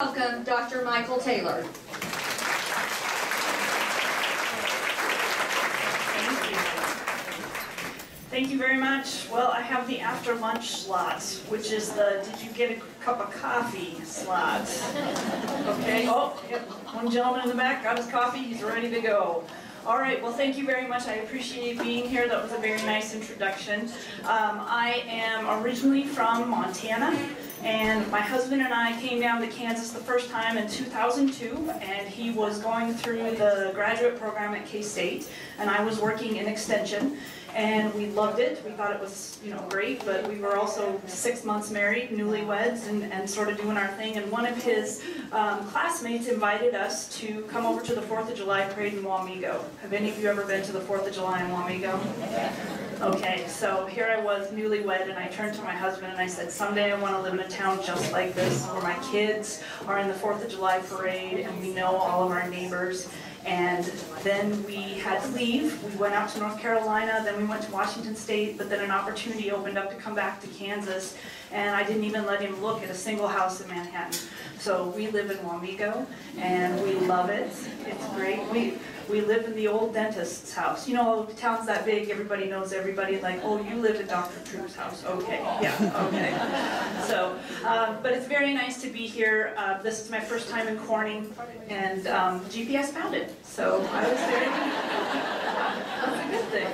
Welcome, Dr. Mykel Taylor. Thank you. Thank you very much. Well, I have the after lunch slot, which is the did you get a cup of coffee slot. Okay, oh, yep. One gentleman in the back got his coffee, he's ready to go. All right, well, thank you very much. I appreciate being here. That was a very nice introduction. I am originally from Montana, and my husband and I came down to Kansas the first time in 2002, and he was going through the graduate program at K-State, and I was working in extension, and we loved it. We thought it was, great, but we were also 6 months married, newlyweds, and sort of doing our thing, and one of his classmates invited us to come over to the 4th of July parade in Wamego. Have any of you ever been to the 4th of July in Wamego? Okay, so here I was, newlywed, and I turned to my husband and I said, someday I want to live in a town just like this, where my kids are in the 4th of July parade and we know all of our neighbors. And then we had to leave. We went out to North Carolina, then we went to Washington State, but then an opportunity opened up to come back to Kansas, and I didn't even let him look at a single house in Manhattan. So we live in Wamego, and we love it. It's great. We live in the old dentist's house. You know, the town's that big, everybody knows everybody, like, oh, you live in Dr. True's house. Okay, yeah, okay. So, but it's very nice to be here. This is my first time in Corning, and GPS found it. So I was very, that's a good thing.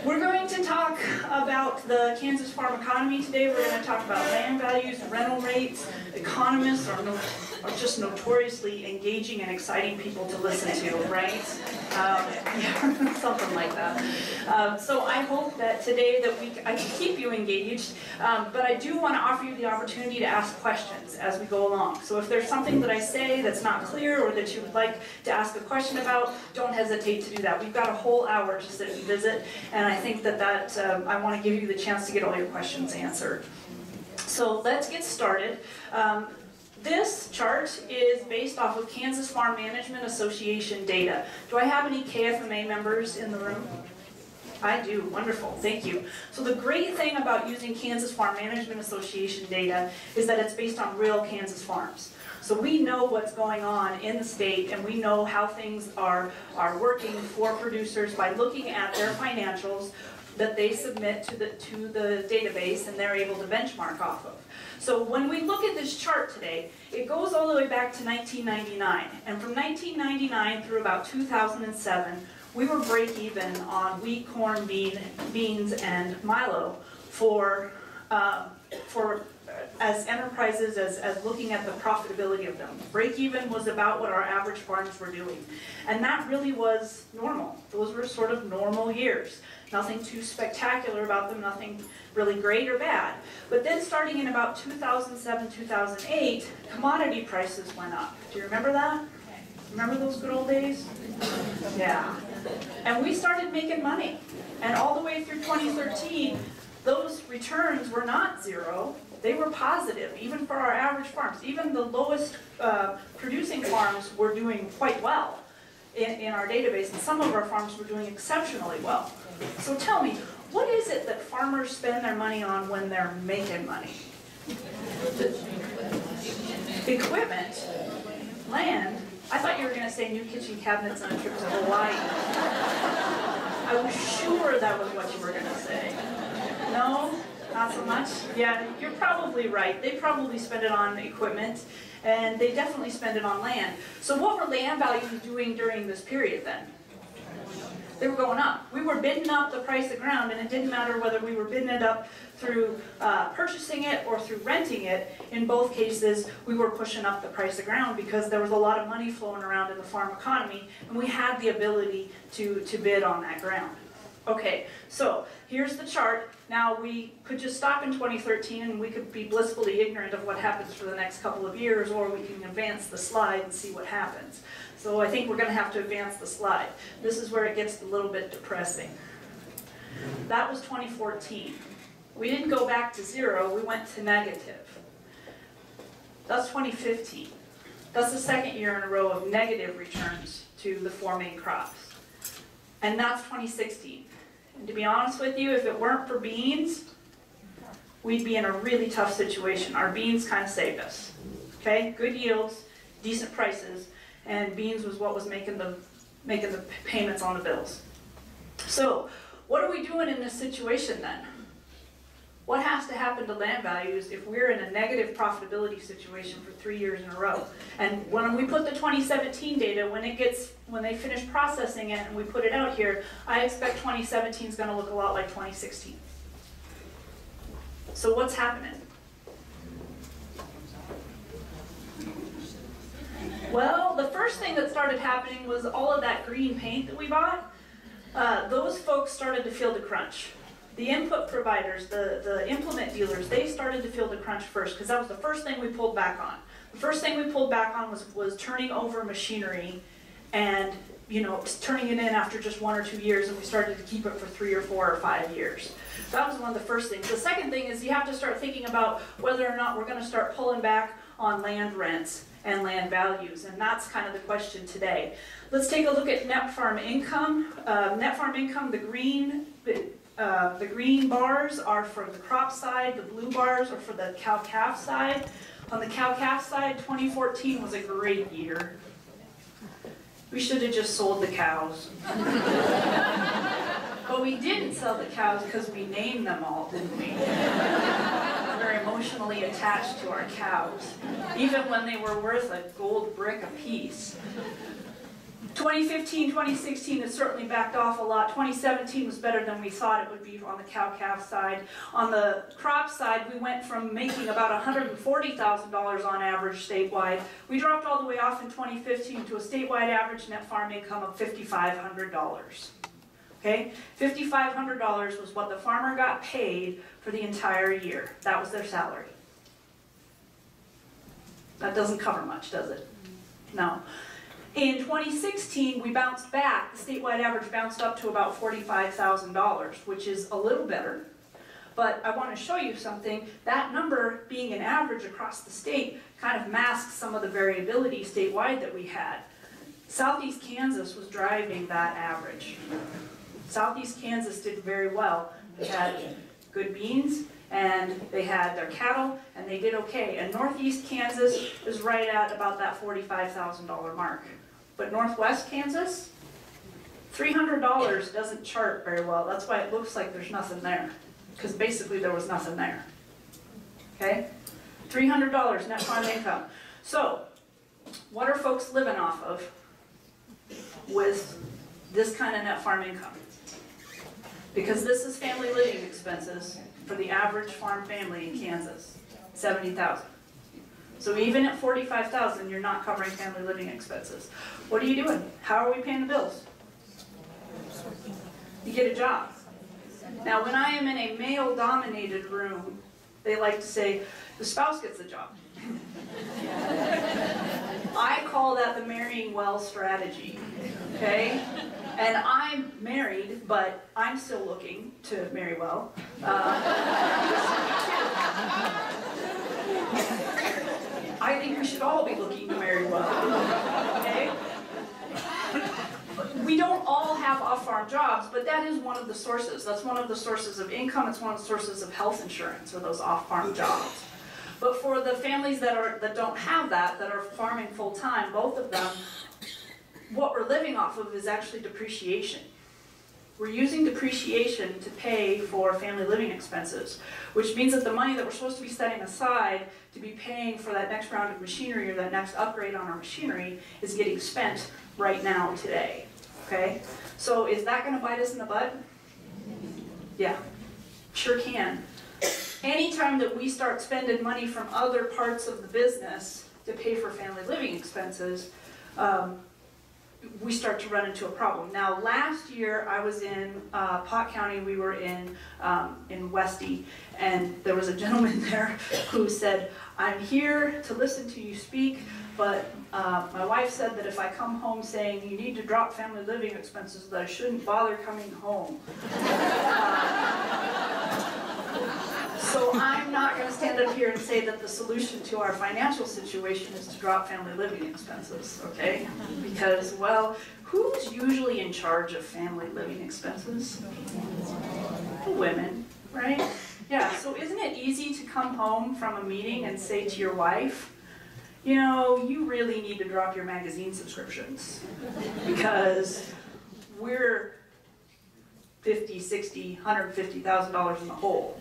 We're going to talk about the Kansas farm economy today. We're going to talk about land values, rental rates. Economists are just notoriously engaging and exciting people to listen to, right? Yeah, something like that. So I hope that today that I can keep you engaged, but I do want to offer you the opportunity to ask questions as we go along. So if there's something that I say that's not clear or that you would like to ask a question about, don't hesitate to do that. We've got a whole hour to sit and visit, and I think that I want to give you the chance to get all your questions answered. So let's get started. This chart is based off of Kansas Farm Management Association data. Do I have any KFMA members in the room? I do. Wonderful. Thank you. So the great thing about using Kansas Farm Management Association data is that it's based on real Kansas farms. So we know what's going on in the state, and we know how things are working for producers by looking at their financials that they submit to the database, and they're able to benchmark off of. So when we look at this chart today, it goes all the way back to 1999. And from 1999 through about 2007, we were break even on wheat, corn, beans, and milo as enterprises, as looking at the profitability of them. Break even was about what our average farms were doing. And that really was normal. Those were sort of normal years. Nothing too spectacular about them, nothing really great or bad. But then starting in about 2007, 2008, commodity prices went up. Do you remember that? Remember those good old days? Yeah. And we started making money. And all the way through 2013, those returns were not zero. They were positive, even for our average farms. Even the lowest producing farms were doing quite well in our database, and some of our farms were doing exceptionally well. So tell me, what is it that farmers spend their money on when they're making money? Equipment, land. I thought you were going to say new kitchen cabinets on a trip to Hawaii. I was sure that was what you were going to say. No? Not so much? Yeah, you're probably right. They probably spend it on equipment, and they definitely spend it on land. So what were land values doing during this period then? They were going up. We were bidding up the price of ground, and it didn't matter whether we were bidding it up through purchasing it or through renting it. In both cases, we were pushing up the price of ground because there was a lot of money flowing around in the farm economy, and we had the ability to bid on that ground. Okay, so here's the chart. Now we could just stop in 2013 and we could be blissfully ignorant of what happens for the next couple of years, or we can advance the slide and see what happens. So I think we're going to have to advance the slide. This is where it gets a little bit depressing. That was 2014. We didn't go back to zero, we went to negative. That's 2015. That's the second year in a row of negative returns to the four main crops. And that's 2016. And to be honest with you, if it weren't for beans, we'd be in a really tough situation. Our beans kind of saved us. okay? Good yields, decent prices, and beans was what was making the payments on the bills. So, what are we doing in this situation then? What has to happen to land values if we're in a negative profitability situation for 3 years in a row? And when we put the 2017 data, when they finish processing it and we put it out here, I expect 2017 is going to look a lot like 2016. So what's happening? Well, the first thing that started happening was all of that green paint that we bought. Those folks started to feel the crunch. The input providers, the implement dealers, they started to feel the crunch first, because that was the first thing we pulled back on. The first thing we pulled back on was turning over machinery and, you know, turning it in after just 1 or 2 years, and we started to keep it for 3 or 4 or 5 years. That was one of the first things. The second thing is you have to start thinking about whether or not we're going to start pulling back on land rents and land values, and that's kind of the question today. Let's take a look at net farm income. Net farm income, the green bars are for the crop side, the blue bars are for the cow-calf side. On the cow-calf side, 2014 was a great year. We should have just sold the cows. But we didn't sell the cows because we named them all, didn't we? We're very emotionally attached to our cows, even when they were worth a gold brick apiece. 2015, 2016 has certainly backed off a lot. 2017 was better than we thought it would be on the cow-calf side. On the crop side, we went from making about $140,000 on average statewide. We dropped all the way off in 2015 to a statewide average net farm income of $5,500. Okay? $5,500 was what the farmer got paid for the entire year. That was their salary. That doesn't cover much, does it? No. In 2016, we bounced back. The statewide average bounced up to about $45,000, which is a little better. But I want to show you something. That number, being an average across the state, kind of masks some of the variability statewide that we had. Southeast Kansas was driving that average. Southeast Kansas did very well. They had good beans, and they had their cattle, and they did okay. And Northeast Kansas is right at about that $45,000 mark. But Northwest Kansas, $300 doesn't chart very well. That's why it looks like there's nothing there, because basically there was nothing there. Okay? $300 net farm income. So, what are folks living off of with this kind of net farm income? Because this is family living expenses for the average farm family in Kansas, $70,000. So even at $45,000, you're not covering family living expenses. What are you doing? How are we paying the bills? You get a job. Now, when I am in a male-dominated room, they like to say, the spouse gets the job. I call that the marrying well strategy, okay? And I'm married, but I'm still looking to marry well. I think we should all be looking to marry well, okay? We don't all have off-farm jobs, but that is one of the sources. That's one of the sources of income. It's one of the sources of health insurance, or those off-farm jobs. But for the families that don't have that are farming full-time, both of them, what we're living off of is actually depreciation. We're using depreciation to pay for family living expenses, which means that the money that we're supposed to be setting aside to be paying for that next round of machinery or that next upgrade on our machinery is getting spent right now, today. Okay? So is that going to bite us in the butt? Yeah, sure can. Anytime that we start spending money from other parts of the business to pay for family living expenses, we start to run into a problem. Now, last year I was in Pot County. We were in Westy, and there was a gentleman there who said, "I'm here to listen to you speak, but my wife said that if I come home saying you need to drop family living expenses, that I shouldn't bother coming home." So I'm not going to stand up here and say that the solution to our financial situation is to drop family living expenses, okay? Because, well, who's usually in charge of family living expenses? The women, right? Yeah, so isn't it easy to come home from a meeting and say to your wife, you know, you really need to drop your magazine subscriptions because we're $50, $60, $150,000 in the hole.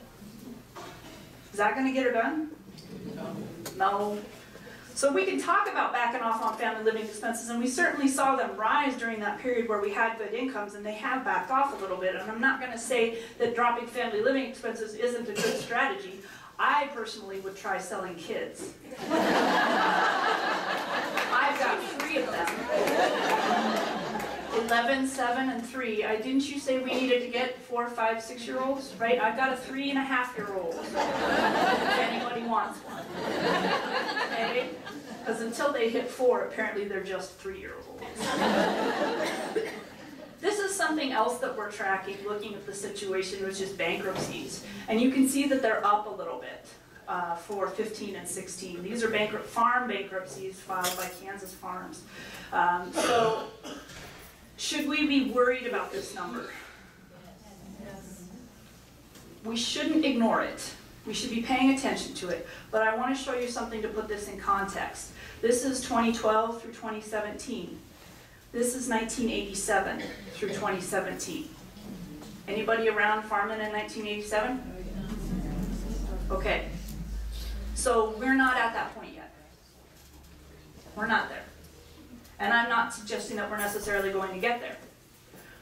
Is that going to get her done? No. So we can talk about backing off on family living expenses, and we certainly saw them rise during that period where we had good incomes, and they have backed off a little bit. And I'm not going to say that dropping family living expenses isn't a good strategy. I personally would try selling kids. I've got 3 of them. 11, 7, and 3. Didn't you say we needed to get 4, 5, 6-year-olds? Right? I've got a 3.5-year-old. If anybody wants one. Okay? Because until they hit 4, apparently they're just 3-year-olds. This is something else that we're tracking, looking at the situation, which is bankruptcies. And you can see that they're up a little bit for 15 and 16. These are farm bankruptcies filed by Kansas farms. So, should we be worried about this number? Yes. We shouldn't ignore it. We should be paying attention to it. But I want to show you something to put this in context. This is 2012 through 2017. This is 1987 through 2017. Anybody around farming in 1987? Okay. So we're not at that point yet. We're not there. And I'm not suggesting that we're necessarily going to get there.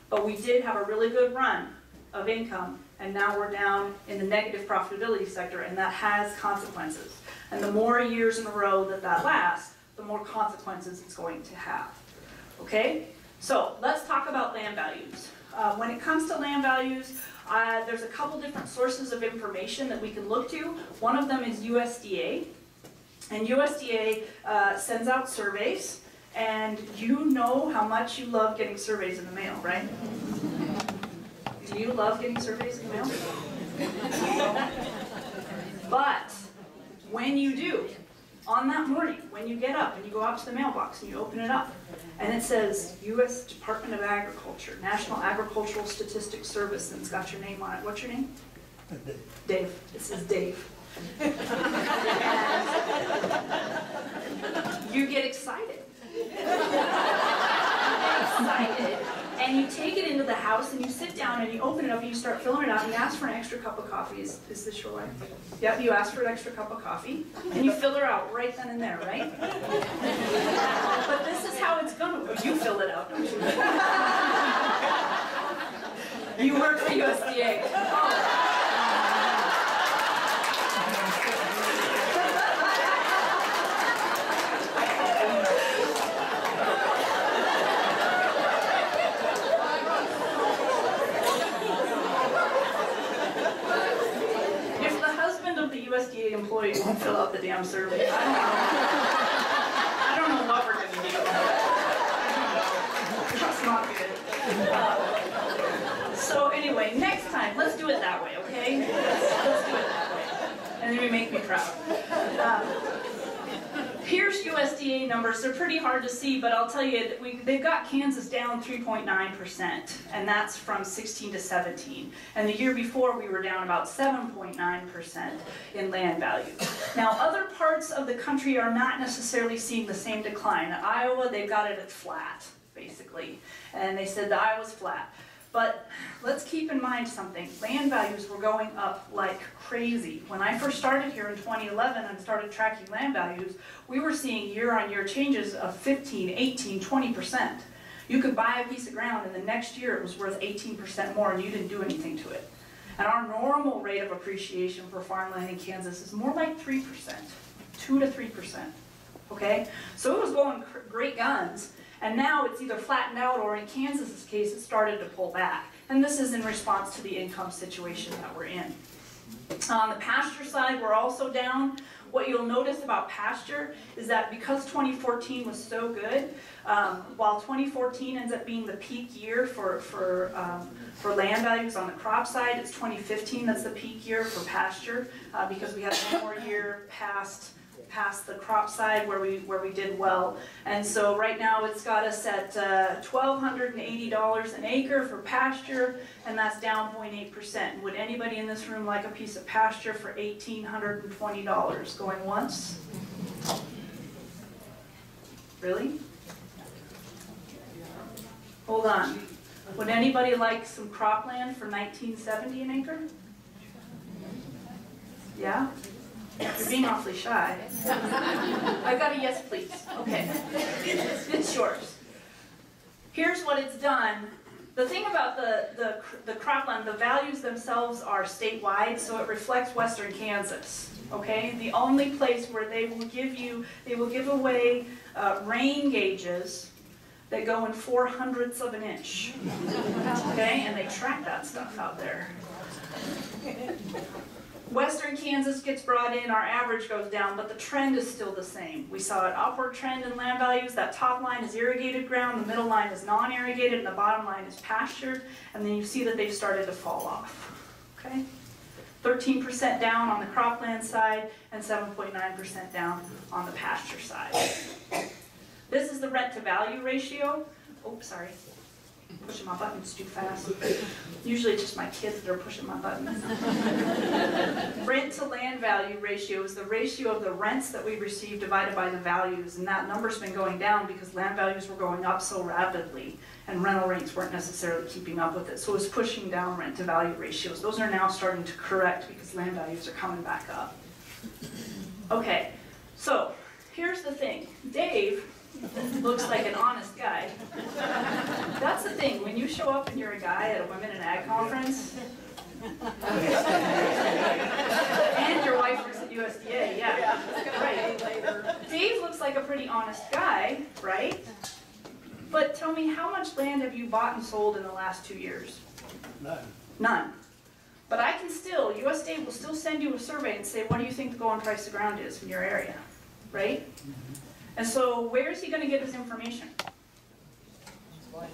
But we did have a really good run of income, and now we're down in the negative profitability sector, and that has consequences. And the more years in a row that that lasts, the more consequences it's going to have. Okay? So let's talk about land values. When it comes to land values, there's a couple different sources of information that we can look to. One of them is USDA. And USDA sends out surveys. And you know how much you love getting surveys in the mail, right? Do you love getting surveys in the mail? But when you do, on that morning, when you get up and you go out to the mailbox and you open it up, and it says U.S. Department of Agriculture, National Agricultural Statistics Service, and it's got your name on it. What's your name? Dave. It says Dave. You get excited. Excited, and you take it into the house and you sit down and you open it up and you start filling it out and you ask for an extra cup of coffee. Is this your wife? Yep, you ask for an extra cup of coffee and you fill her out right then and there, right? But this is how it's gonna go. You fill it out, don't you? You work for USDA. Oh. USDA employee won't fill out the damn survey. I don't know what we're going to do. That's not good. So anyway, next time, let's do it that way, okay? Let's do it that way. And then we make me proud. Here's USDA numbers. They're pretty hard to see, but I'll tell you, they've got Kansas down 3.9%, and that's from 16 to 17. And the year before, we were down about 7.9% in land value. Now, other parts of the country are not necessarily seeing the same decline. In Iowa, they've got it at flat, basically. And they said the Iowa's flat. But let's keep in mind something. Land values were going up like crazy. When I first started here in 2011 and started tracking land values, we were seeing year-on-year changes of 15, 18, 20%. You could buy a piece of ground and the next year it was worth 18% more and you didn't do anything to it. And our normal rate of appreciation for farmland in Kansas is more like 3%, 2 to 3%. Okay? So it was going great guns. And now it's either flattened out or in Kansas's case, it started to pull back. And this is in response to the income situation that we're in. On the pasture side, we're also down. What you'll notice about pasture is that because 2014 was so good, while 2014 ends up being the peak year for land values on the crop side, it's 2015 that's the peak year for pasture because we had one more year past the crop side where we did well. And so right now it's got us at $1,280 an acre for pasture, and that's down 0.8%. Would anybody in this room like a piece of pasture for $1,820? Going once? Really? Hold on. Would anybody like some cropland for 1970 an acre? Yeah? You're being awfully shy. I got a yes, please. Okay. It's yours. Here's what it's done. The thing about the cropland, the values themselves are statewide, so it reflects western Kansas. Okay? The only place where they will give away rain gauges that go in 4/100ths of an inch. Okay? And they track that stuff out there. Western Kansas gets brought in, our average goes down, but the trend is still the same. We saw an upward trend in land values. That top line is irrigated ground, the middle line is non-irrigated, and the bottom line is pastured. And then you see that they've started to fall off. Okay? 13% down on the cropland side and 7.9% down on the pasture side. This is the rent to value ratio. Oh, sorry. Pushing my buttons too fast. Usually it's just my kids that are pushing my buttons. Rent to land value ratio is the ratio of the rents that we receive divided by the values, and that number's been going down because land values were going up so rapidly and rental rates weren't necessarily keeping up with it. So it's pushing down rent to value ratios. Those are now starting to correct because land values are coming back up. Okay, so here's the thing. Dave looks like an honest guy. That's the thing, when you show up and you're a guy at a Women in Ag conference, and your wife works at USDA, yeah, right. Dave looks like a pretty honest guy, right? But tell me, how much land have you bought and sold in the last 2 years? None. None. But I can still, USDA will still send you a survey and say, what do you think the going price of ground is in your area, right? And so, where is he going to get his information? His wife.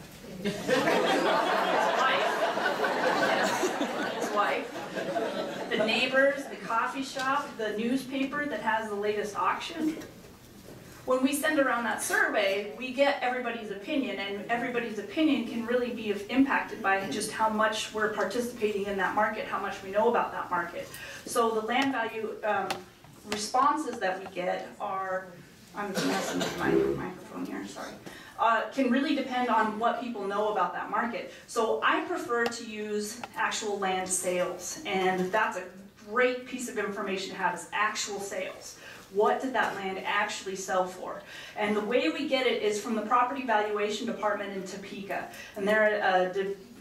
His wife. The neighbors, the coffee shop, the newspaper that has the latest auction. When we send around that survey, we get everybody's opinion, and everybody's opinion can really be impacted by just how much we're participating in that market, how much we know about that market. So the land value responses that we get are, I'm messing with my microphone here, sorry, can really depend on what people know about that market. So I prefer to use actual land sales, and that's a great piece of information to have, is actual sales. What did that land actually sell for? And the way we get it is from the Property Valuation Department in Topeka. And they're a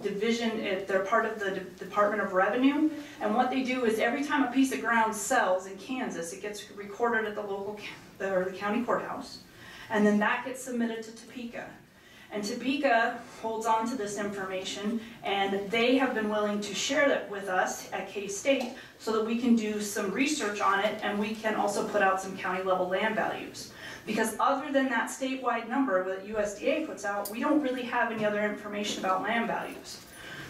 division, they're part of the Department of Revenue. And what they do is every time a piece of ground sells in Kansas, it gets recorded at the local, or the county courthouse. And then that gets submitted to Topeka. And Topeka holds on to this information, and they have been willing to share that with us at K-State so that we can do some research on it, and we can also put out some county level land values. Because other than that statewide number that USDA puts out, we don't really have any other information about land values.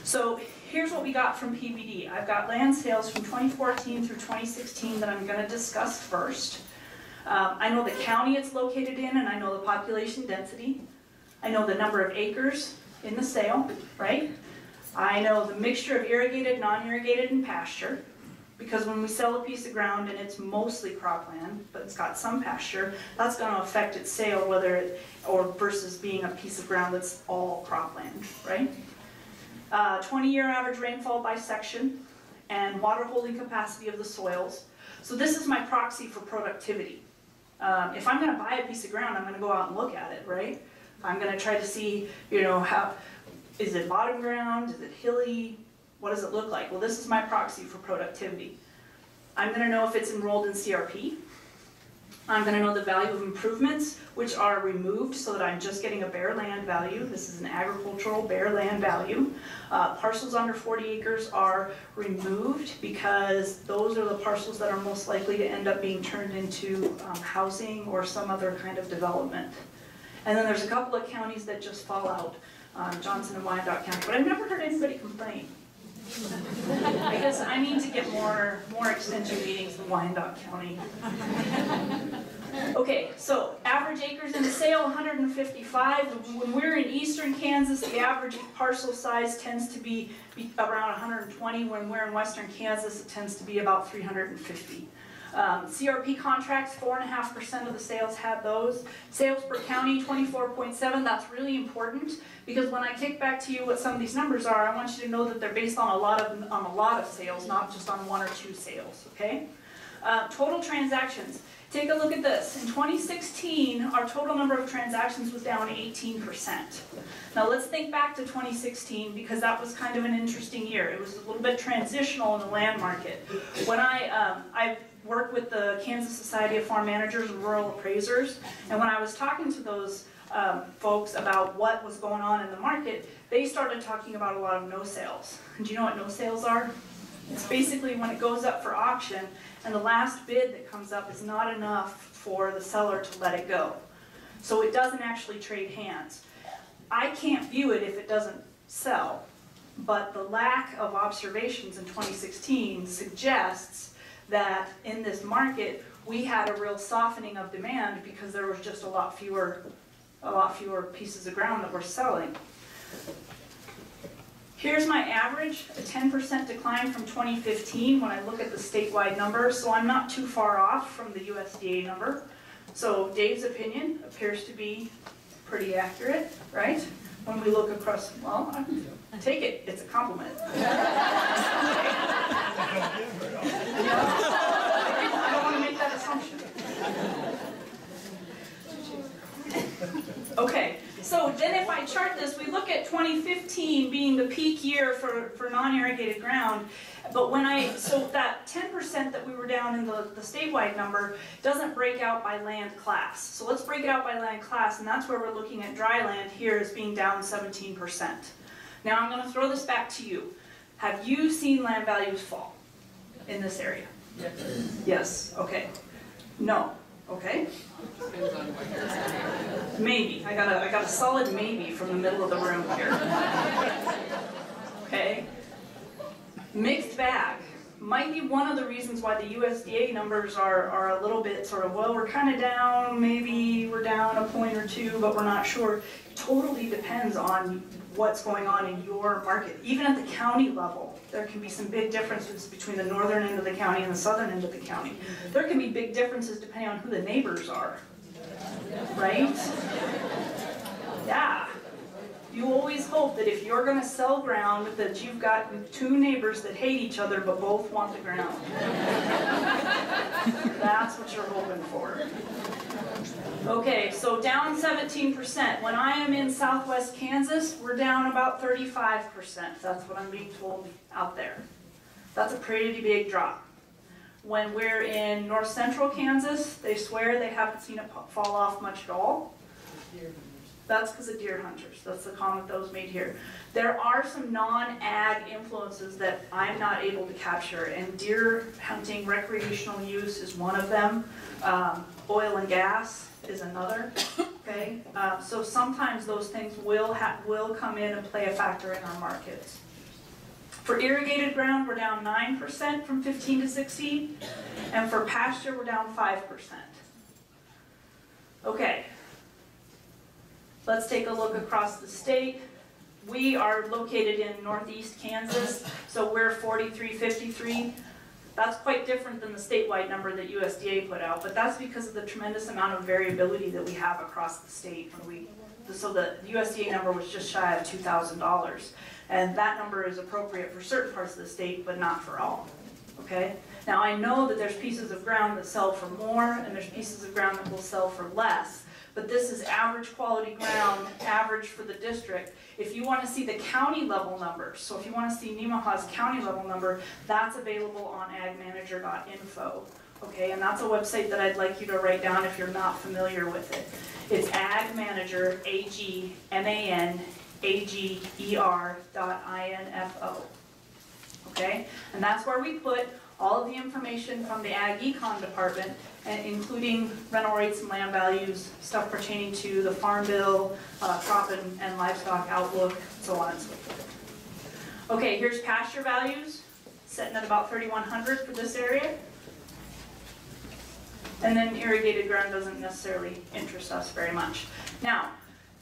So here's what we got from PVD. I've got land sales from 2014 through 2016 that I'm going to discuss first. I know the county it's located in, and I know the population density. I know the number of acres in the sale, right? I know the mixture of irrigated, non-irrigated, and pasture. Because when we sell a piece of ground and it's mostly cropland, but it's got some pasture, that's going to affect its sale, versus being a piece of ground that's all cropland, right? 20-year average rainfall by section, and water holding capacity of the soils. So this is my proxy for productivity. If I'm going to buy a piece of ground, I'm going to go out and look at it, right? I'm going to try to see, how, is it bottom ground, is it hilly, what does it look like? Well, this is my proxy for productivity. I'm going to know if it's enrolled in CRP. I'm going to know the value of improvements, which are removed so that I'm just getting a bare land value. This is an agricultural bare land value. Parcels under 40 acres are removed because those are the parcels that are most likely to end up being turned into housing or some other kind of development. And then there's a couple of counties that just fall out, Johnson and Wyandotte County, but I've never heard anybody complain. I guess I need to get more extension meetings in Wyandotte County. Okay, so average acres in the sale, 155. When we're in eastern Kansas, the average parcel size tends to be around 120. When we're in western Kansas, it tends to be about 350. CRP contracts, 4.5% of the sales had those. Sales per county, 24.7. That's really important because when I kick back to you what some of these numbers are, I want you to know that they're based on a lot of sales, not just on 1 or 2 sales. Okay. Total transactions. Take a look at this. In 2016, our total number of transactions was down 18%. Now let's think back to 2016 because that was kind of an interesting year. It was a little bit transitional in the land market. When I worked with the Kansas Society of Farm Managers and Rural Appraisers, and when I was talking to those folks about what was going on in the market, they started talking about a lot of no sales. And do you know what no sales are? It's basically when it goes up for auction and the last bid that comes up is not enough for the seller to let it go. So it doesn't actually trade hands. I can't view it if it doesn't sell, but the lack of observations in 2016 suggests that in this market we had a real softening of demand because there was just a lot fewer pieces of ground that were selling. Here's my average, a 10% decline from 2015 when I look at the statewide number, so I'm not too far off from the USDA number. So Dave's opinion appears to be pretty accurate, right? When we look across, well, take it, it's a compliment. I don't want to make that assumption. Okay, so then if I chart this, we look at 2015 being the peak year for non-irrigated ground, but so that 10% that we were down in the statewide number doesn't break out by land class. So let's break it out by land class, and that's where we're looking at dry land here as being down 17%. Now I'm going to throw this back to you. Have you seen land values fall in this area? Yes. Yes, okay. No. Okay. Maybe. I got a solid maybe from the middle of the room here. Okay. Mixed bag. Might be one of the reasons why the USDA numbers are a little bit sort of, well, we're kind of down, maybe we're down a point or two, but we're not sure. It totally depends on what's going on in your market. Even at the county level, there can be some big differences between the northern end of the county and the southern end of the county. There can be big differences depending on who the neighbors are, right? Yeah. You always hope that if you're going to sell ground that you've got 2 neighbors that hate each other but both want the ground. That's what you're hoping for. Okay, so down 17%. When I am in southwest Kansas, we're down about 35%. That's what I'm being told out there. That's a pretty big drop. When we're in north central Kansas, they swear they haven't seen it fall off much at all. That's because of deer hunters. That's the comment that was made here. There are some non-ag influences that I'm not able to capture, and deer hunting recreational use is one of them. Oil and gas is another. Okay, so sometimes those things will come in and play a factor in our markets. For irrigated ground, we're down 9% from 15 to 16, and for pasture, we're down 5%. Okay. Let's take a look across the state. We are located in northeast Kansas, so we're 4353. That's quite different than the statewide number that USDA put out, but that's because of the tremendous amount of variability that we have across the state. So the USDA number was just shy of $2,000, and that number is appropriate for certain parts of the state, but not for all. Okay? Now I know that there's pieces of ground that sell for more, and there's pieces of ground that will sell for less. But this is average quality ground, average for the district. If you want to see the county level numbers, so if you want to see Nemaha's county level number, that's available on agmanager.info. Okay, and that's a website that I'd like you to write down if you're not familiar with it. It's agmanager, agmanager.info. Okay, and that's where we put all of the information from the Ag Econ department, and including rental rates and land values, stuff pertaining to the Farm Bill, crop and livestock outlook, so on and so forth. Okay, here's pasture values, sitting at about 3,100 for this area. And then irrigated ground doesn't necessarily interest us very much. Now,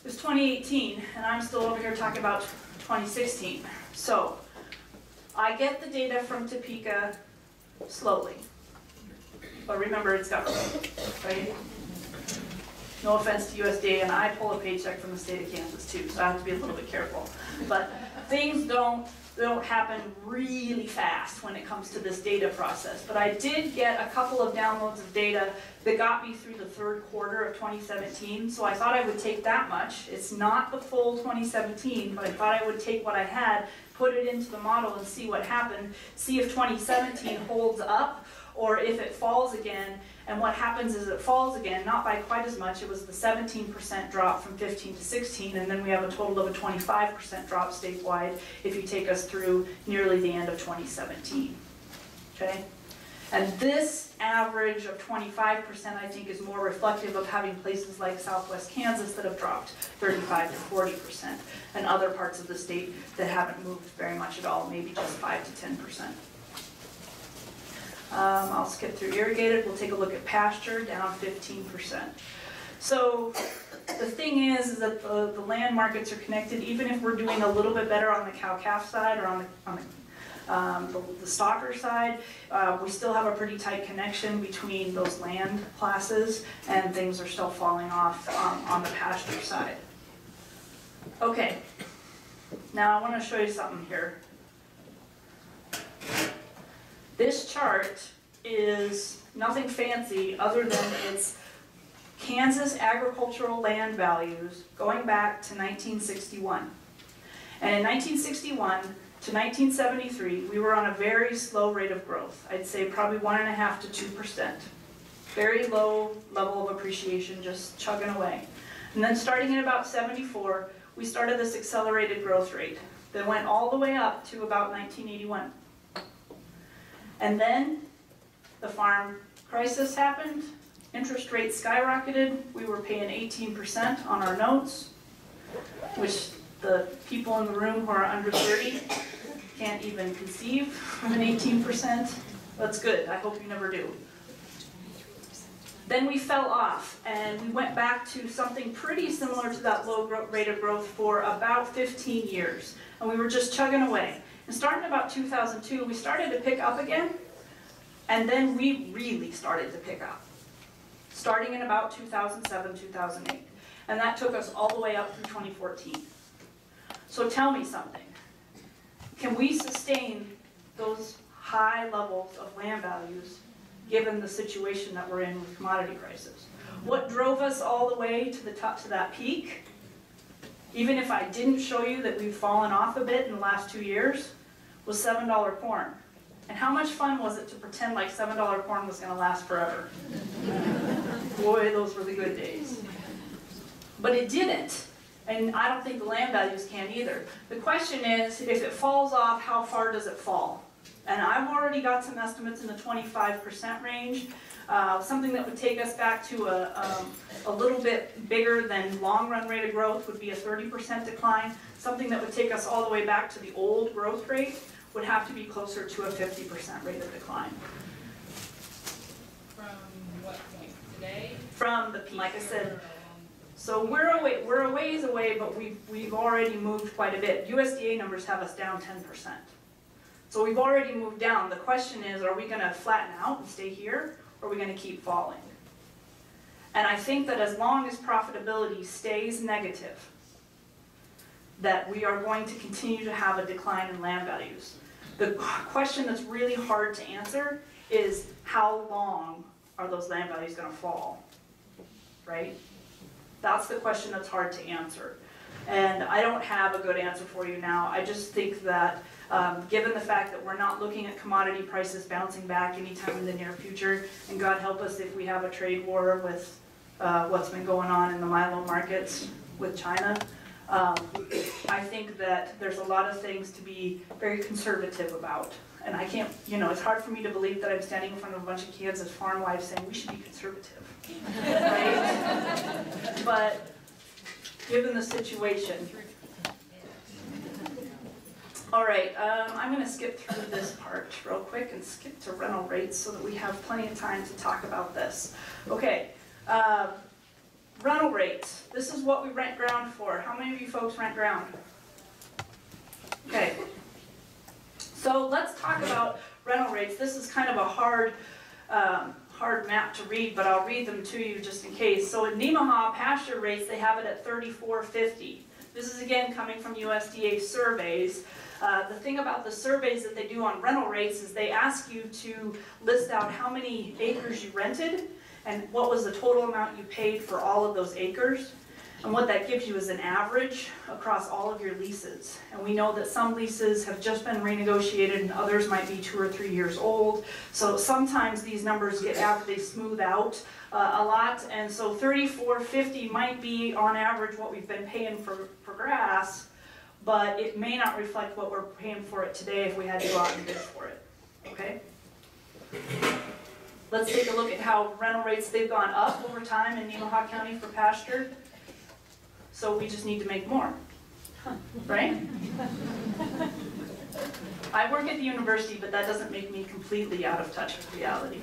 it's 2018, and I'm still over here talking about 2016. So, I get the data from Topeka slowly. but remember it's government, right? No offense to USDA, and I pull a paycheck from the state of Kansas too, so I have to be a little bit careful. But things don't happen really fast when it comes to this data process. But I did get a couple of downloads of data that got me through the third quarter of 2017, so I thought I would take that much. It's not the full 2017, but I thought I would take what I had, put it into the model and see what happened, see if 2017 holds up or if it falls again. And what happens is it falls again, not by quite as much. It was the 17% drop from 15 to 16, and then we have a total of a 25% drop statewide if you take us through nearly the end of 2017. Okay? And this average of 25%, I think, is more reflective of having places like Southwest Kansas that have dropped 35 to 40%, and other parts of the state that haven't moved very much at all, maybe just 5 to 10%. I'll skip through irrigated. We'll take a look at pasture, down 15%. So the thing is that the land markets are connected. Even if we're doing a little bit better on the cow-calf side or on the stocker side, we still have a pretty tight connection between those land classes, and things are still falling off on the pasture side. Okay, now I want to show you something here. This chart is nothing fancy other than it's Kansas agricultural land values going back to 1961. And in 1961 to 1973, we were on a very slow rate of growth. I'd say probably 1.5% to 2%. Very low level of appreciation, just chugging away. And then starting in about 74, we started this accelerated growth rate that went all the way up to about 1981. And then the farm crisis happened, interest rates skyrocketed, we were paying 18% on our notes, which the people in the room who are under 30 can't even conceive of an 18%. That's good, I hope you never do. Then we fell off, and we went back to something pretty similar to that low rate of growth for about 15 years. And we were just chugging away. And starting about 2002, we started to pick up again, and then we really started to pick up, starting in about 2007, 2008. And that took us all the way up through 2014. So tell me something. Can we sustain those high levels of land values given the situation that we're in with commodity prices? What drove us all the way to the top, to that peak? Even if I didn't show you that we've fallen off a bit in the last 2 years, was $7 corn. And how much fun was it to pretend like $7 corn was going to last forever? Boy, those were the good days. But it didn't. And I don't think the land values can either. The question is, if it falls off, how far does it fall? And I've already got some estimates in the 25% range. Something that would take us back to a little bit bigger than long run rate of growth would be a 30% decline. Something that would take us all the way back to the old growth rate would have to be closer to a 50% rate of decline. From what point? Today? From the peak, like I said. So we're a ways away, but we've already moved quite a bit. USDA numbers have us down 10%. So we've already moved down. The question is, are we going to flatten out and stay here, or are we going to keep falling? And I think that as long as profitability stays negative, that we are going to continue to have a decline in land values. The question that's really hard to answer is, how long are those land values going to fall, right? That's the question that's hard to answer. And I don't have a good answer for you now. I just think that given the fact that we're not looking at commodity prices bouncing back anytime in the near future, and God help us if we have a trade war with what's been going on in the Milo markets with China, I think that there's a lot of things to be very conservative about. And I can't, it's hard for me to believe that I'm standing in front of a bunch of Kansas farm wives saying we should be conservative, right? But given the situation. All right, I'm going to skip through this part real quick and skip to rental rates so that we have plenty of time to talk about this. Okay, rental rates. This is what we rent ground for. How many of you folks rent ground? Okay. So let's talk about rental rates. This is kind of a hard map to read, but I'll read them to you just in case. So in Nemaha pasture rates, they have it at $34.50. This is again coming from USDA surveys. The thing about the surveys that they do on rental rates is they ask you to list out how many acres you rented and what was the total amount you paid for all of those acres. And what that gives you is an average across all of your leases. And we know that some leases have just been renegotiated and others might be 2 or 3 years old. So sometimes these numbers they smooth out a lot. And so $34.50 might be on average what we've been paying for grass, but it may not reflect what we're paying for it today if we had to go out and bid for it. Okay? Let's take a look at how rental rates, they've gone up over time in Nemaha County for pasture. So we just need to make more, right? I work at the university, but that doesn't make me completely out of touch with reality.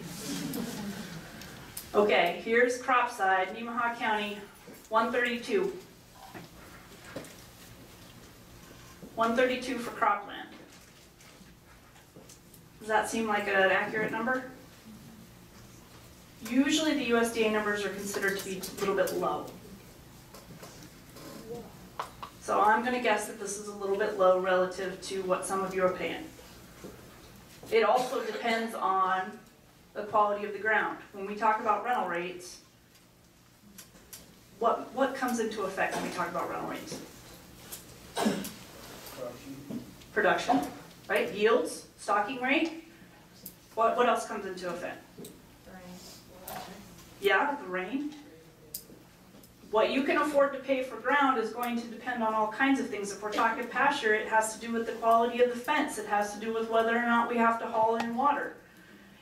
Okay, here's crop side, Nemaha County, 132. 132 for cropland. Does that seem like an accurate number? Usually the USDA numbers are considered to be a little bit low. So I'm going to guess that this is a little bit low relative to what some of you are paying. It also depends on the quality of the ground. When we talk about rental rates, what comes into effect when we talk about rental rates? Production, right? Yields, stocking rate. What else comes into effect? Yeah, the rain. What you can afford to pay for ground is going to depend on all kinds of things. If we're talking pasture, it has to do with the quality of the fence. It has to do with whether or not we have to haul in water.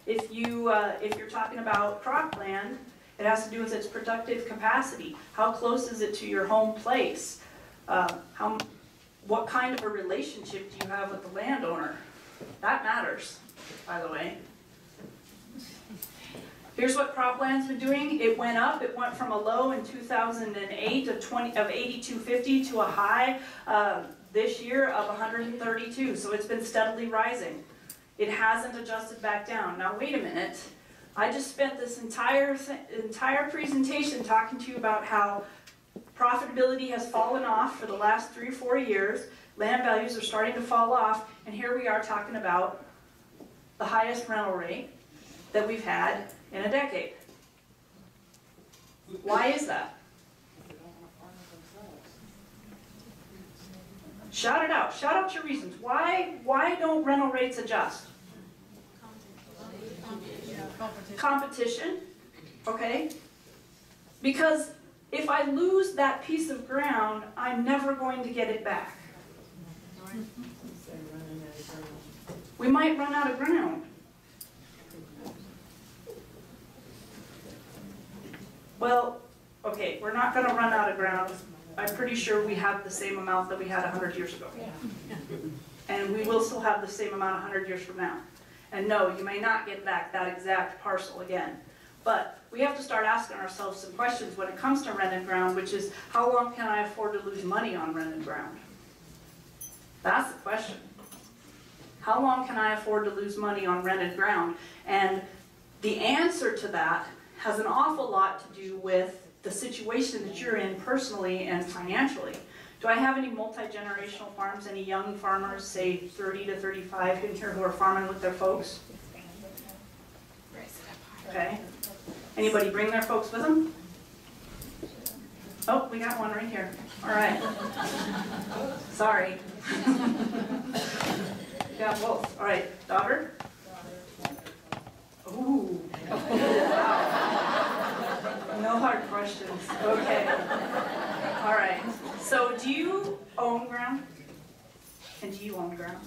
If you're talking about cropland, it has to do with its productive capacity. How close is it to your home place? What kind of a relationship do you have with the landowner? That matters, by the way. Here's what cropland's been doing. It went up. It went from a low in 2008 of $82.50 to a high this year of $132. So it's been steadily rising. It hasn't adjusted back down. Now wait a minute. I just spent this entire presentation talking to you about how profitability has fallen off for the last 3 or 4 years. Land values are starting to fall off, and here we are talking about the highest rental rate that we've had in a decade. Why is that? Shout it out. Shout out your reasons. Why don't rental rates adjust? Competition. Okay? Because if I lose that piece of ground, I'm never going to get it back. We might run out of ground. Well, okay, we're not going to run out of ground. I'm pretty sure we have the same amount that we had 100 years ago. And we will still have the same amount 100 years from now. And no, you may not get back that exact parcel again. But we have to start asking ourselves some questions when it comes to rented ground, which is, how long can I afford to lose money on rented ground? That's the question. How long can I afford to lose money on rented ground? And the answer to that has an awful lot to do with the situation that you're in personally and financially. Do I have any multi-generational farms, any young farmers, say 30 to 35 in here who are farming with their folks? Okay. Anybody bring their folks with them? Oh, we got one right here. All right. Sorry. Got both. All right. Daughter? Ooh. Wow. No hard questions. Okay. All right. So do you own ground? And do you own ground?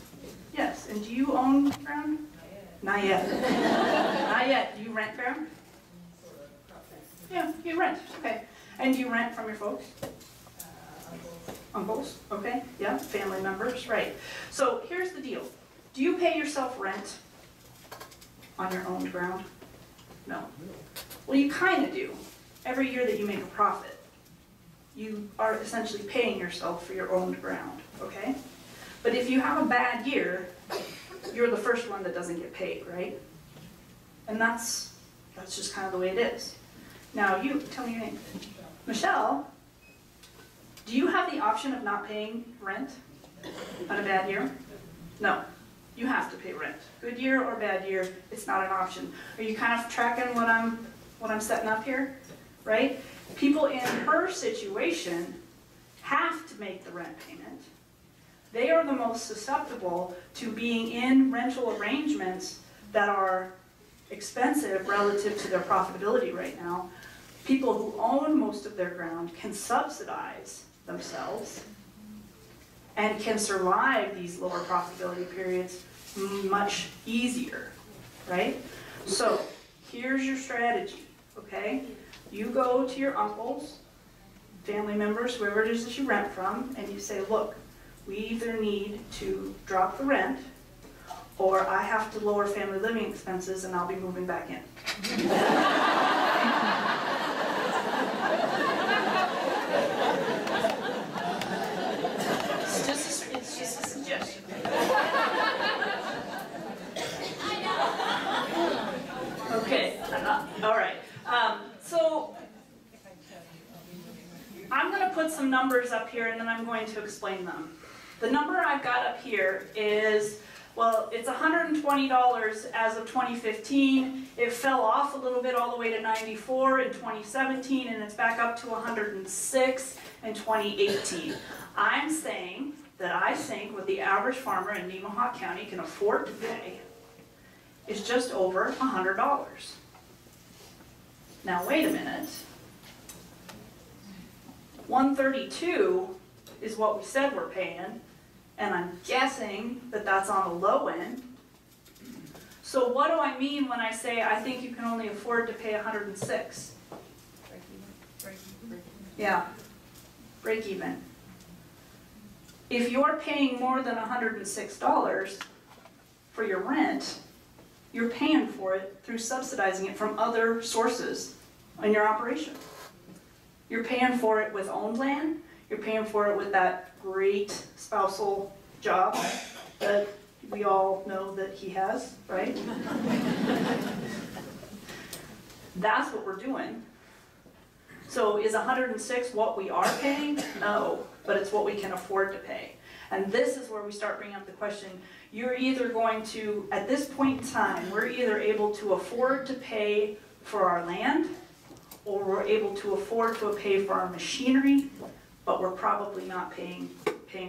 Yes. And do you own ground? Not yet. Not yet. Do you rent ground? Yeah, you rent. Okay. And do you rent from your folks? Uncles? Okay. Yeah. Family members. Right. So here's the deal. Do you pay yourself rent on your owned ground? No. Well, you kind of do. Every year that you make a profit, you are essentially paying yourself for your owned ground, okay? But if you have a bad year, you're the first one that doesn't get paid, right? And that's That's just kind of the way it is. Now you, tell me your name. Michelle, do you have the option of not paying rent on a bad year? No, you have to pay rent. Good year or bad year, it's not an option. Are you kind of tracking what I'm setting up here? Right? People in her situation have to make the rent payment. They are the most susceptible to being in rental arrangements that are expensive relative to their profitability right now. People who own most of their ground can subsidize themselves and can survive these lower profitability periods much easier, right? So here's your strategy, okay? You go to your uncles, family members, whoever it is that you rent from, and you say, look, we either need to drop the rent or I have to lower family living expenses and I'll be moving back in. It's just a suggestion. Okay, all right. So I'm going to put some numbers up here and then I'm going to explain them. The number I've got up here is, well, it's $120 as of 2015. It fell off a little bit all the way to 94 in 2017, and it's back up to 106 in 2018. I'm saying that I think what the average farmer in Nemaha County can afford to pay is just over $100. Now wait a minute. 132 is what we said we're paying, and I'm guessing that that's on the low end. So what do I mean when I say I think you can only afford to pay 106? Yeah, break even. If you're paying more than $106 for your rent, you're paying for it through subsidizing it from other sources in your operation. You're paying for it with owned land. You're paying for it with that great spousal job that we all know that he has, right? That's what we're doing. So is 106 what we are paying? No, but it's what we can afford to pay. And this is where we start bringing up the question, you're either going to, at this point in time, we're either able to afford to pay for our land, or we're able to afford to pay for our machinery, but we're probably not paying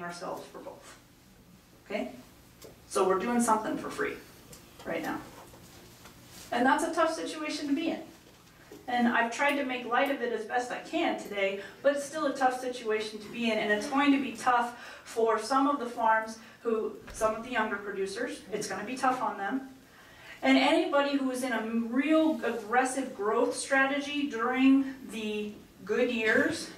ourselves for both. Okay? So we're doing something for free right now. And that's a tough situation to be in. And I've tried to make light of it as best I can today, but it's still a tough situation to be in, and it's going to be tough for some of the farms some of the younger producers. It's going to be tough on them. And anybody who is in a real aggressive growth strategy during the good years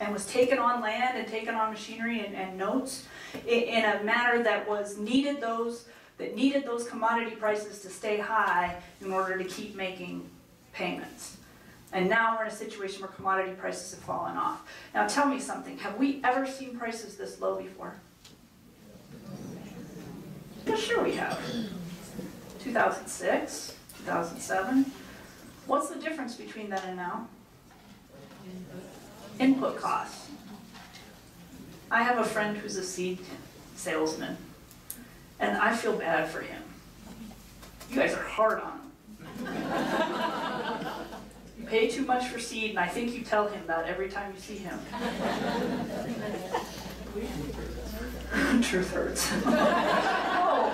and was taking on land and taking on machinery and notes in a manner that needed those commodity prices to stay high in order to keep making payments. And now we're in a situation where commodity prices have fallen off. Now tell me something, have we ever seen prices this low before? Yeah, sure we have. 2006, 2007. What's the difference between then and now? Input costs. I have a friend who's a seed salesman, and I feel bad for him. You guys are hard on him. You pay too much for seed, and I think you tell him that every time you see him. Truth hurts. Oh.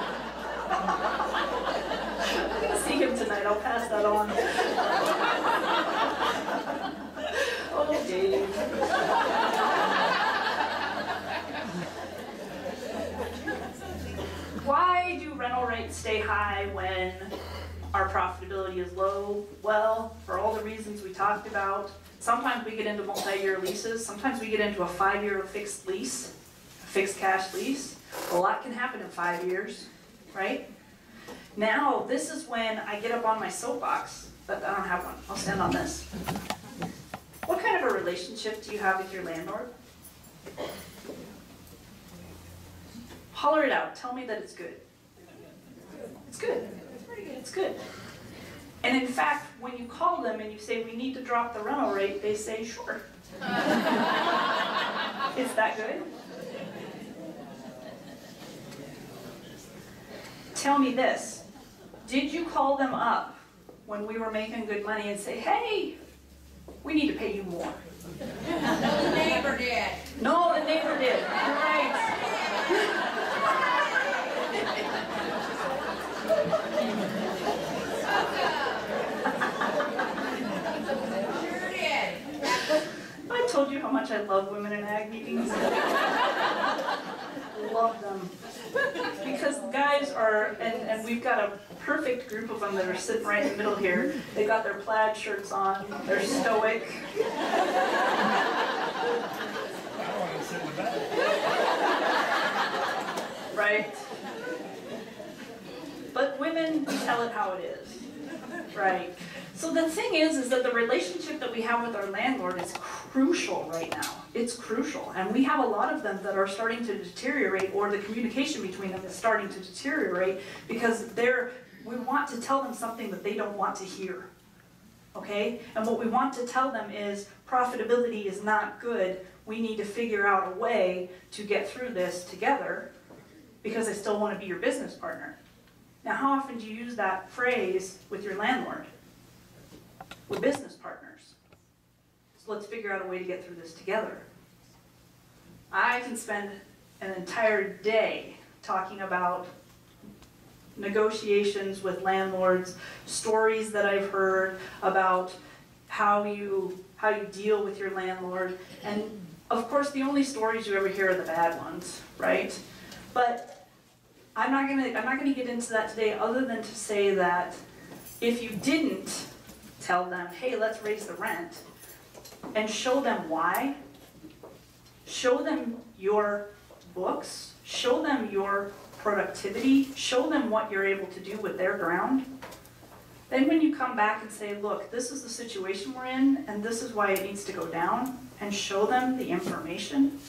I'm going to see him tonight. I'll pass that on. Oh, Dave. Why do rental rates stay high when our profitability is low? Well, for all the reasons we talked about. Sometimes we get into multi-year leases. Sometimes we get into a 5-year fixed lease, a fixed cash lease. A lot can happen in 5 years, right? Now, this is when I get up on my soapbox, but I don't have one. I'll stand on this. What kind of a relationship do you have with your landlord? Holler it out. Tell me that it's good. It's good. It's good. And in fact, when you call them and you say, we need to drop the rental rate, they say, sure. It's that good? Tell me this, did you call them up when we were making good money and say, hey, we need to pay you more? The neighbor did. No, the neighbor did. You're right. Sure did. I told you how much I love women in ag meetings. Love them. Because guys are, and we've got a perfect group of them that are sitting right in the middle here. They got their plaid shirts on, they're stoic. Right? But women tell it how it is. Right? So the thing is that the relationship that we have with our landlord is crucial right now. It's crucial. And we have a lot of them that are starting to deteriorate, or the communication between them is starting to deteriorate because we want to tell them something that they don't want to hear. Okay? And what we want to tell them is profitability is not good. We need to figure out a way to get through this together because I still want to be your business partner. Now, how often do you use that phrase with your landlord? We're business partners. So let's figure out a way to get through this together. I can spend an entire day talking about negotiations with landlords, stories that I've heard about how you deal with your landlord. And of course, the only stories you ever hear are the bad ones, right? But I'm not gonna get into that today, other than to say that if you didn't tell them, hey, let's raise the rent, and show them why, show them your books, show them your productivity, show them what you're able to do with their ground, then when you come back and say, look, this is the situation we're in, and this is why it needs to go down, and show them the information,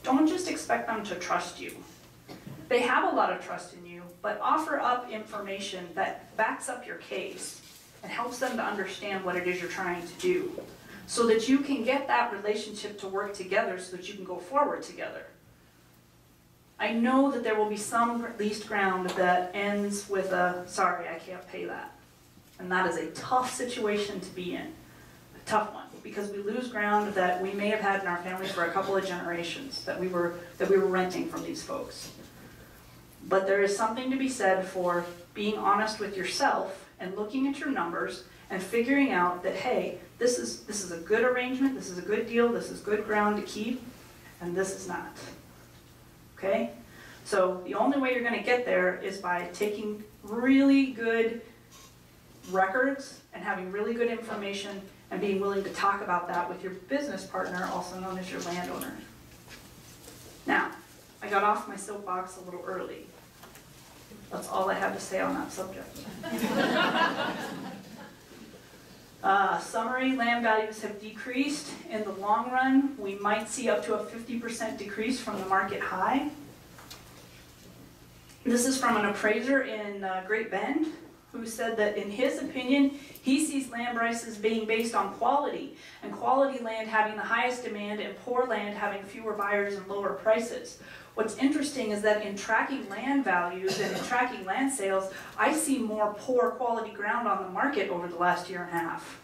don't just expect them to trust you. They have a lot of trust in you, but offer up information that backs up your case and helps them to understand what it is you're trying to do, so that you can get that relationship to work together so that you can go forward together. I know that there will be some leased ground that ends with a, sorry, I can't pay that. And that is a tough situation to be in, a tough one, because we lose ground that we may have had in our family for a couple of generations, that we were renting from these folks. But there is something to be said for being honest with yourself and looking at your numbers and figuring out that, hey, this is a good arrangement, this is a good deal, this is good ground to keep, and this is not. Okay? So the only way you're going to get there is by taking really good records and having really good information and being willing to talk about that with your business partner, also known as your landowner. Now, I got off my soapbox a little early. That's all I have to say on that subject. Summary, land values have decreased. In the long run, we might see up to a 50% decrease from the market high. This is from an appraiser in Great Bend, who said that in his opinion, he sees land prices being based on quality, and quality land having the highest demand and poor land having fewer buyers and lower prices. What's interesting is that in tracking land values and in tracking land sales, I see more poor quality ground on the market over the last year and a half.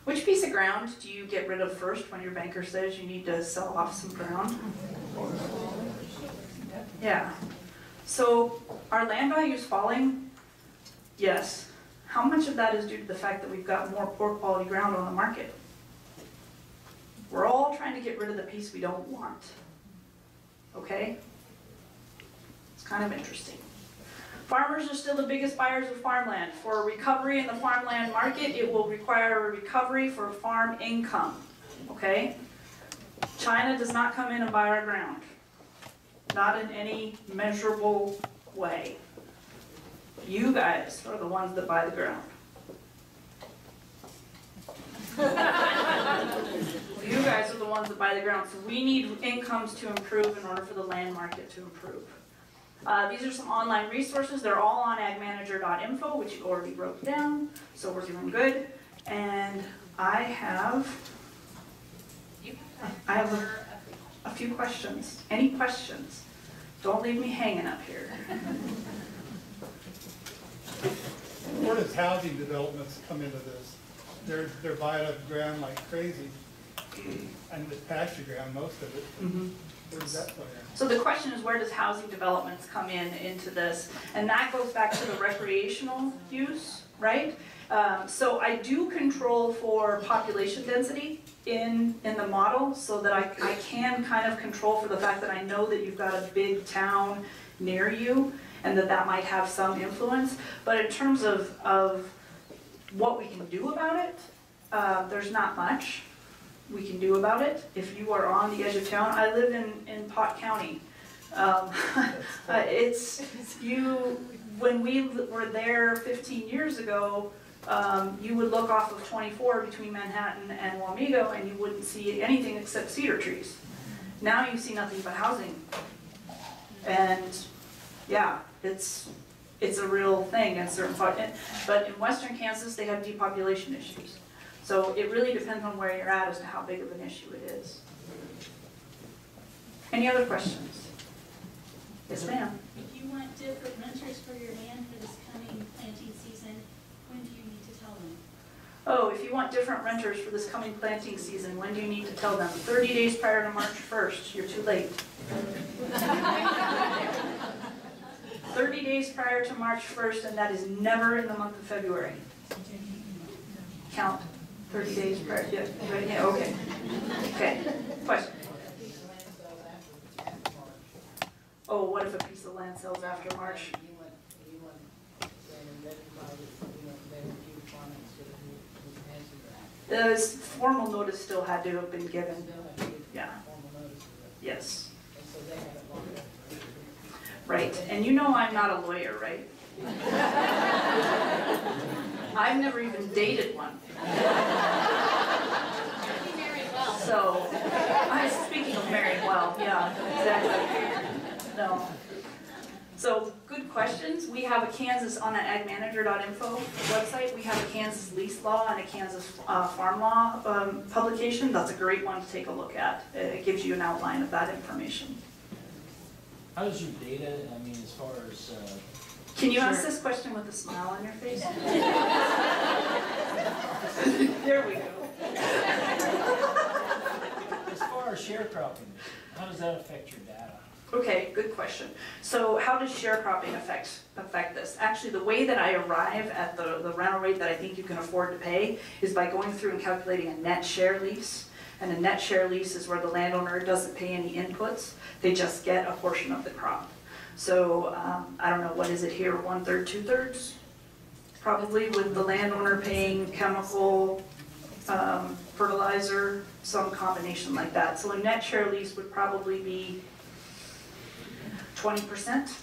Which piece of ground do you get rid of first when your banker says you need to sell off some ground? Yeah. So are land values falling? Yes. How much of that is due to the fact that we've got more poor quality ground on the market? We're all trying to get rid of the piece we don't want. Okay? It's kind of interesting. Farmers are still the biggest buyers of farmland. For a recovery in the farmland market, it will require a recovery for farm income. Okay? China does not come in and buy our ground. Not in any measurable way. You guys are the ones that buy the ground. You guys are the ones that buy the ground, so we need incomes to improve in order for the land market to improve. These are some online resources. They're all on agmanager.info, which you already wrote down, so we're doing good. And I have a few questions. Any questions? Don't leave me hanging up here. Where does housing developments come into this? They're buying up ground like crazy, and it's pasture ground, most of it. Where does that play in? So the question is, where does housing developments come into this? And that goes back to the recreational use, right? So I do control for population density in the model, so that I can kind of control for the fact that I know that you've got a big town near you, and that might have some influence. But in terms of what we can do about it, there's not much we can do about it. If you are on the edge of town, I live in Pot County. When we were there 15 years ago, you would look off of 24 between Manhattan and Wamego, and you wouldn't see anything except cedar trees. Now you see nothing but housing. And yeah, it's a real thing in certain parts. But in western Kansas, they have depopulation issues. So it really depends on where you're at as to how big of an issue it is. Any other questions? Yes, ma'am. If you want different renters for your land for this coming planting season, when do you need to tell them? Oh, if you want different renters for this coming planting season, when do you need to tell them? 30 days prior to March 1st, you're too late. 30 days prior to March 1st, and that is never in the month of February. Count 30 days prior, yeah, right, yeah, okay. Okay, question? Oh, what if a piece of land sells after March? The formal notice still had to have been given. Yeah. Yes. Right, and you know I'm not a lawyer, right? I've never even dated one. You married well. So, speaking of married well, yeah, exactly. No. So, good questions. We have a Kansas, on the agmanager.info website, we have a Kansas lease law and a Kansas farm law publication. That's a great one to take a look at. It gives you an outline of that information. How does your data, I mean, as far as... Can you ask this question with a smile on your face? There we go. As far as sharecropping, how does that affect your data? Okay, good question. So how does sharecropping affect this? Actually, the way that I arrive at the rental rate that I think you can afford to pay is by going through and calculating a net share lease. And a net share lease is where the landowner doesn't pay any inputs. They just get a portion of the crop. So I don't know, what is it here, 1/3, 2/3? Probably, with the landowner paying chemical, fertilizer, some combination like that. So a net share lease would probably be 20%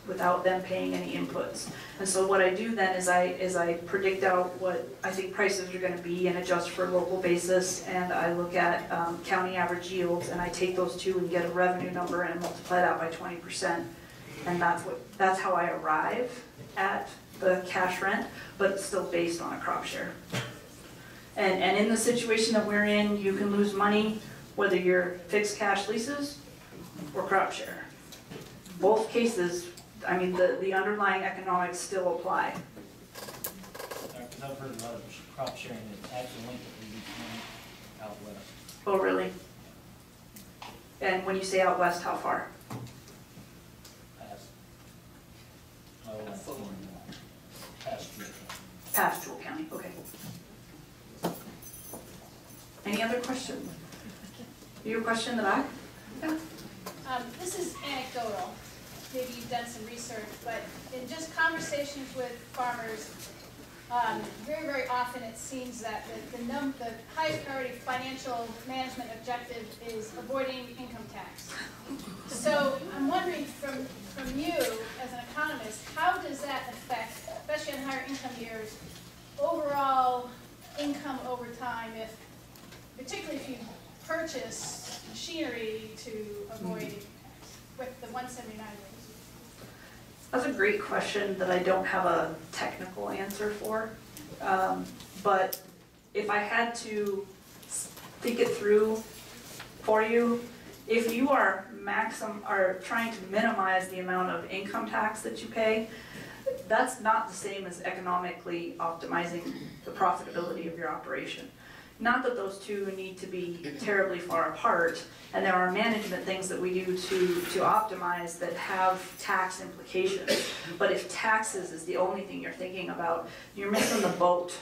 without them paying any inputs. And so what I do then is I predict out what I think prices are going to be and adjust for local basis, and I look at county average yields, and I take those two and get a revenue number and multiply that by 20%. And that's how I arrive at the cash rent, but it's still based on a crop share. And in the situation that we're in, you can lose money whether you're fixed cash leases or crop share. Both cases, I mean, the underlying economics still apply. Because I've heard a lot of crop sharing that's actually linked to the out west. Oh, really? And when you say out west, how far? Past Jewel. Past Jewel County, okay. Any other questions? Your question in the back? Yeah. This is anecdotal. Maybe you've done some research, but in just conversations with farmers, very, very often it seems that the highest priority financial management objective is avoiding income tax. So I'm wondering from you as an economist, how does that affect, especially in higher income years, overall income over time, particularly if you purchase machinery to avoid with the 179 rules? That's a great question that I don't have a technical answer for. But if I had to think it through for you, if you are trying to minimize the amount of income tax that you pay, that's not the same as economically optimizing the profitability of your operation. Not that those two need to be terribly far apart, and there are management things that we do to optimize that have tax implications. But if taxes is the only thing you're thinking about, you're missing the boat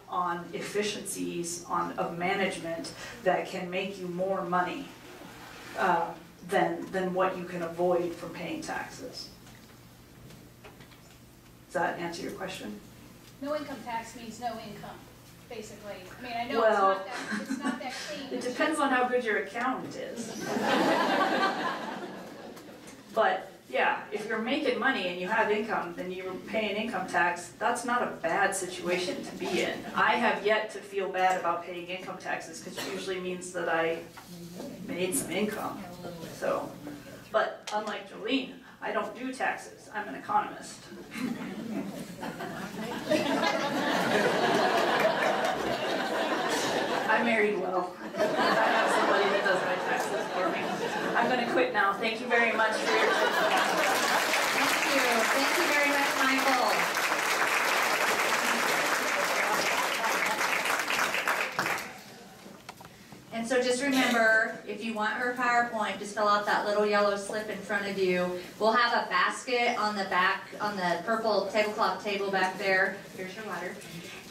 on efficiencies of management that can make you more money than what you can avoid from paying taxes. Does that answer your question? No income tax means no income, basically. I mean, I know Well, it's not that clean. It depends on how good your accountant is. But yeah, if you're making money and you have income, then you're paying income tax. That's not a bad situation to be in. I have yet to feel bad about paying income taxes because it usually means that I made some income. So, but unlike Jolene, I don't do taxes. I'm an economist. I married well. I have somebody that does my taxes for me. I'm going to quit now. Thank you very much for your attention. Thank you. Thank you very much, Mykel. And so just remember, if you want her PowerPoint, just fill out that little yellow slip in front of you. We'll have a basket on the back, on the purple tablecloth table back there. Here's your water.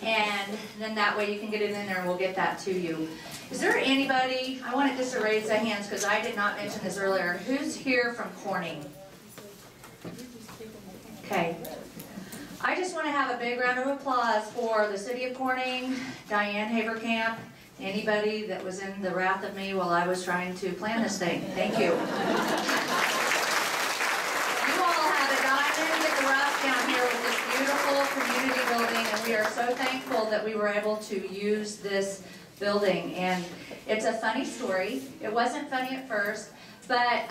And then that way you can get it in there and we'll get that to you. Is there anybody, I want it just to raise their hands because I did not mention this earlier, who's here from Corning? Okay. I just want to have a big round of applause for the City of Corning, Diane Haverkamp, anybody that was in the wrath of me while I was trying to plan this thing. Thank you. You all have a diamond in the rough down here with this beautiful community building, and we are so thankful that we were able to use this building. And it's a funny story. It wasn't funny at first, but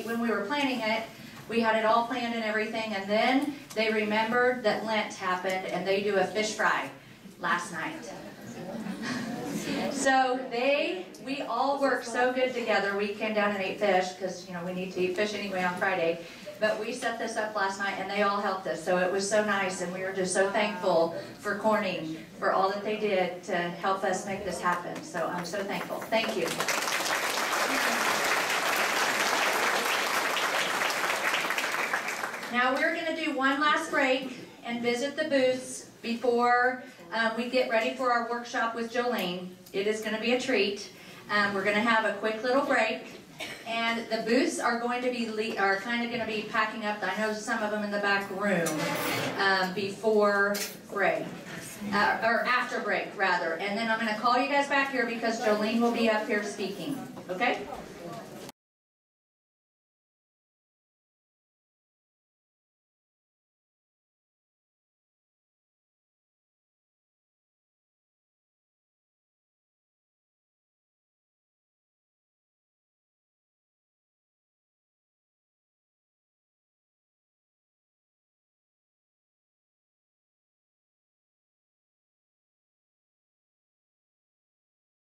when we were planning it, we had it all planned and everything, and then they remembered that Lent happened, and they do a fish fry last night. So we all worked so good together. We came down and ate fish because, you know, we need to eat fish anyway on Friday. But we set this up last night and they all helped us. So it was so nice, and we were just so thankful for Corning for all that they did to help us make this happen. So I'm so thankful. Thank you. Now we're going to do one last break and visit the booths before we get ready for our workshop with Jolene. It is going to be a treat. We're going to have a quick little break, and the booths are going to be kind of going to be packing up. I know some of them in the back room before break, or after break rather. And then I'm going to call you guys back here because Jolene will be up here speaking. Okay?